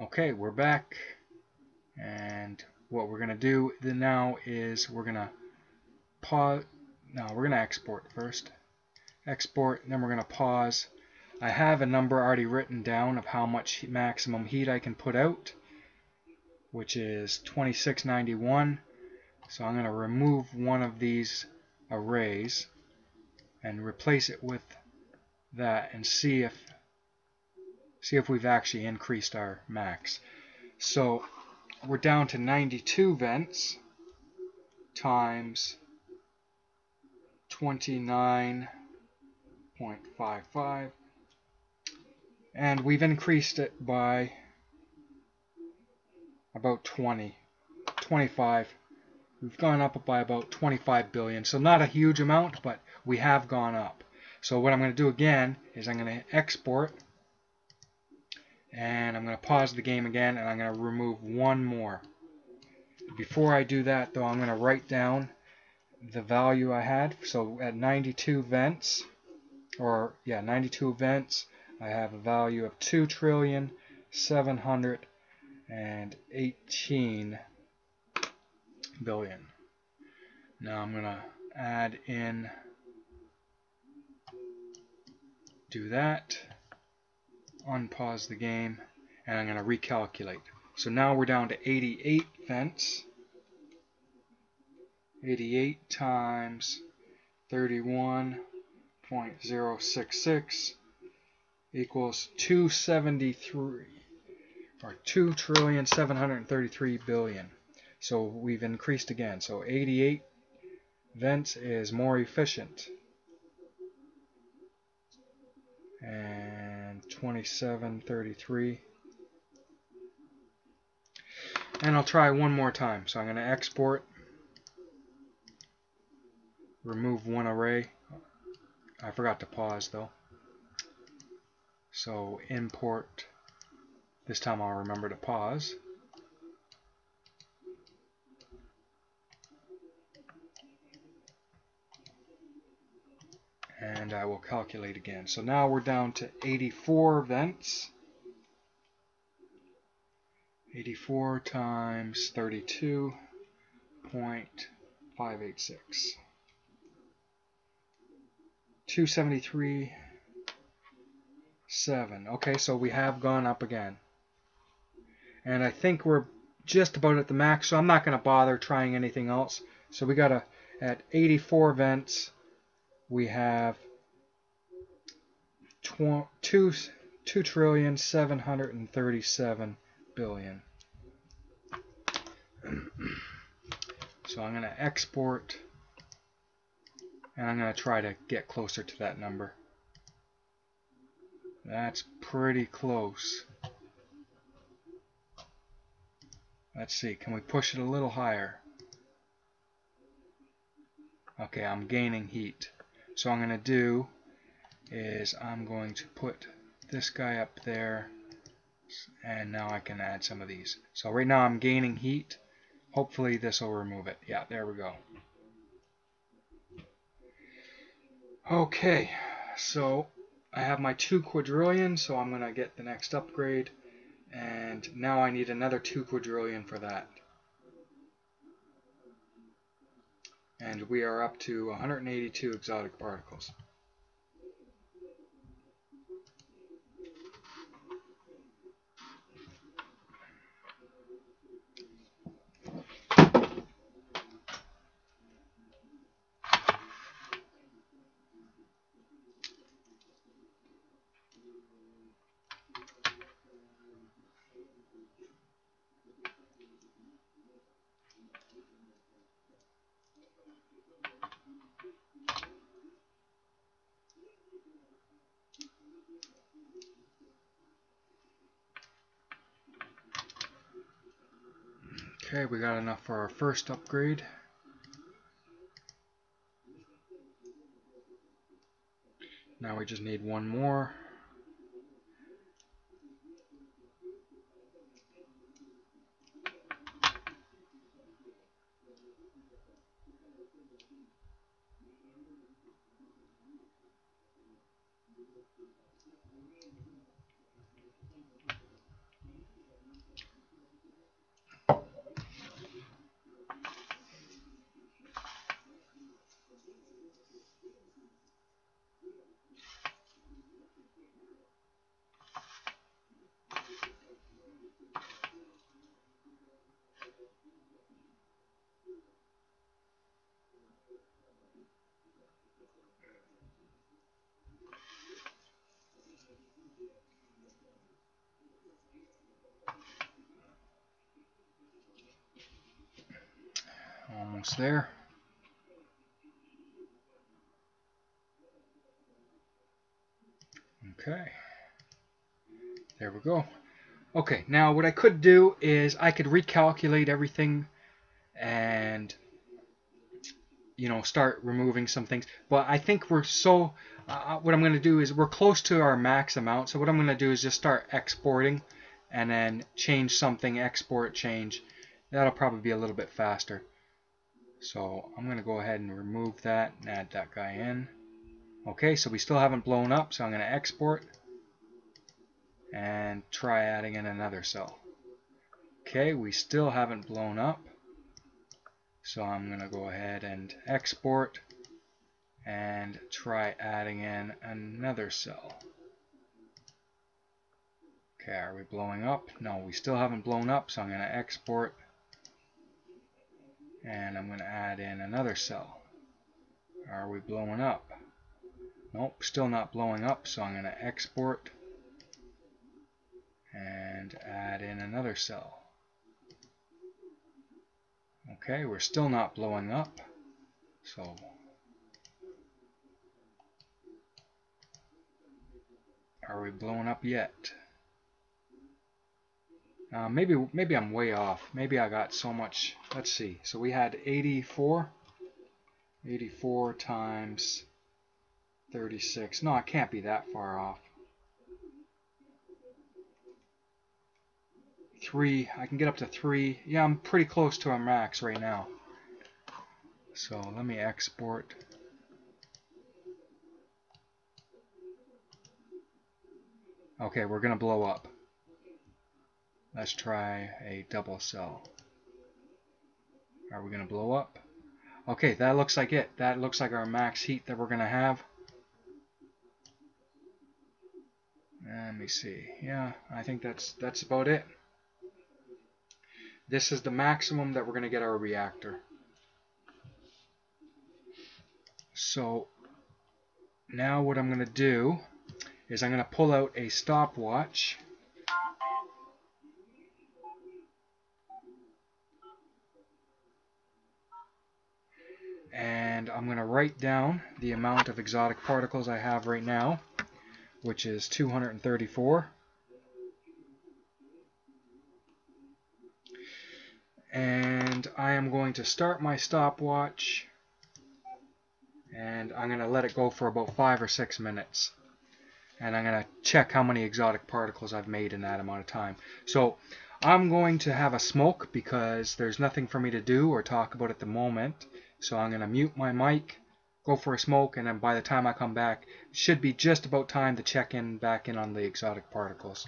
Okay, we're back, and what we're going to do now is we're going to pause. No, we're going to export first. Export, and then we're going to pause. I have a number already written down of how much maximum heat I can put out, which is 2691. So I'm going to remove one of these arrays and replace it with that and see if we've actually increased our max. So we're down to 92 vents times 29.55, and we've increased it by about 25. We've gone up by about 25 billion, so not a huge amount, but we have gone up. So what I'm going to do again is I'm going to export, and I'm going to pause the game again, and I'm going to remove one more. Before I do that, though, I'm going to write down the value I had. So at 92 vents, 92 vents, I have a value of 2,718 billion. Now I'm going to add in, do that, unpause the game, and I'm going to recalculate. So now we're down to 88 vents. 88 times 31.066 equals 273, or 2,733 billion. So we've increased again. So 88 vents is more efficient. And 2733. And I'll try one more time. So I'm going to export, remove one array. I forgot to pause though. So import. This time I'll remember to pause. And I will calculate again. So now we're down to 84 vents. 84 times 32.586. 273.7. Okay, so we have gone up again. And I think we're just about at the max, so I'm not going to bother trying anything else. So we got at 84 vents, we have 2,737 billion. So I'm going to export, and I'm going to try to get closer to that number. That's pretty close. Let's see, can we push it a little higher? Okay, I'm gaining heat. So what I'm going to do is I'm going to put this guy up there, and now I can add some of these. So right now I'm gaining heat. Hopefully this will remove it. Yeah, there we go. Okay, so I have my 2 quadrillion, so I'm going to get the next upgrade, and now I need another 2 quadrillion for that. And we are up to 182 exotic particles. Okay, we got enough for our first upgrade. Now we just need one more. Almost there. Okay. There we go. Okay, now what I could do is I could recalculate everything and start removing some things. But I think we're so what I'm going to do is we're close to our max amount. So what I'm going to do is just start exporting and then change something, export, change. That'll probably be a little bit faster. So I'm going to go ahead and remove that and add that guy in. Okay, so we still haven't blown up, so I'm going to export and try adding in another cell. Okay, we still haven't blown up, so I'm going to go ahead and export and try adding in another cell. Okay, are we blowing up? No, we still haven't blown up, so I'm going to export and I'm going to add in another cell. Are we blowing up? Nope, still not blowing up, so I'm going to export and add in another cell. Okay, we're still not blowing up, so are we blowing up yet? Maybe I'm way off. Maybe I got so much. Let's see. So we had 84 times 36. No, it can't be that far off. 3. I can get up to 3. Yeah, I'm pretty close to our max right now. So let me export. Okay, we're going to blow up. Let's try a double cell. Are we going to blow up? Okay, that looks like it. That looks like our max heat that we're going to have. Let me see. Yeah, I think that's about it. This is the maximum that we're going to get our reactor. So now what I'm going to do is I'm going to pull out a stopwatch. And I'm going to write down the amount of exotic particles I have right now, which is 234. And I am going to start my stopwatch, and I'm going to let it go for about 5 or 6 minutes. And I'm going to check how many exotic particles I've made in that amount of time. So I'm going to have a smoke because there's nothing for me to do or talk about at the moment. So I'm going to mute my mic, go for a smoke, and then by the time I come back, it should be just about time to check back in on the exotic particles.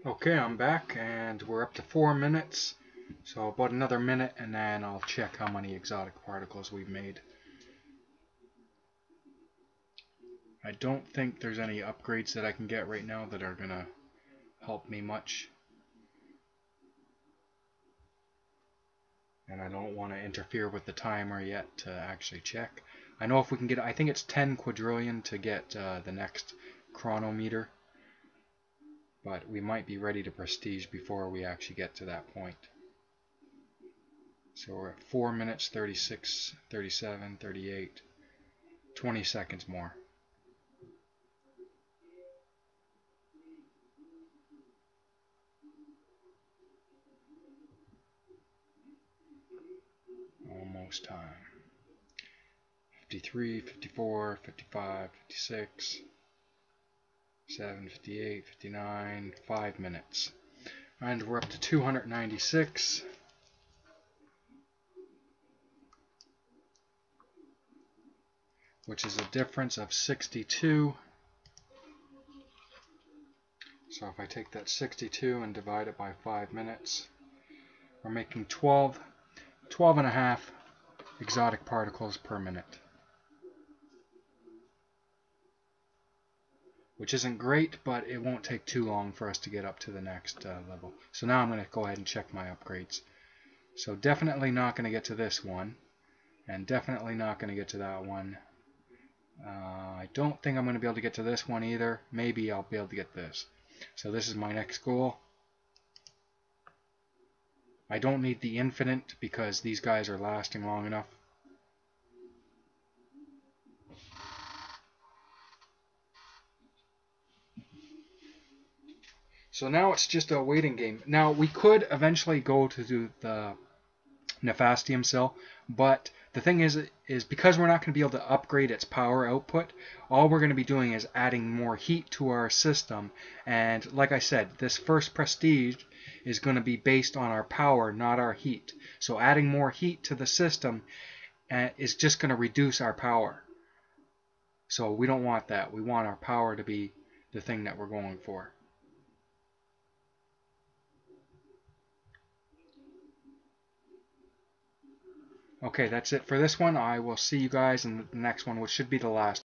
Okay, I'm back and we're up to 4 minutes. So about another minute and then I'll check how many exotic particles we've made. I don't think there's any upgrades that I can get right now that are going to help me much. And I don't want to interfere with the timer yet to actually check. I know if we can get, I think it's 10 quadrillion to get the next chronometer. But we might be ready to prestige before we actually get to that point. So we're at 4 minutes, 36, 37, 38, 20 seconds more. Almost time. 53, 54, 55, 56, 7, 58, 59, 5 minutes. And we're up to 296. Which is a difference of 62. So if I take that 62 and divide it by 5 minutes, we're making 12 and a half exotic particles per minute. Which isn't great, but it won't take too long for us to get up to the next level. So now I'm going to go ahead and check my upgrades. So definitely not going to get to this one, and definitely not going to get to that one. I don't think I'm going to be able to get to this one either. Maybe I'll be able to get this. So this is my next goal. I don't need the infinite because these guys are lasting long enough. So now it's just a waiting game. Now we could eventually go to do the Nephastium cell, but the thing is because we're not going to be able to upgrade its power output, all we're going to be doing is adding more heat to our system. And like I said, this first prestige is going to be based on our power, not our heat. So adding more heat to the system is just going to reduce our power. So we don't want that. We want our power to be the thing that we're going for. Okay, that's it for this one. I will see you guys in the next one, which should be the last.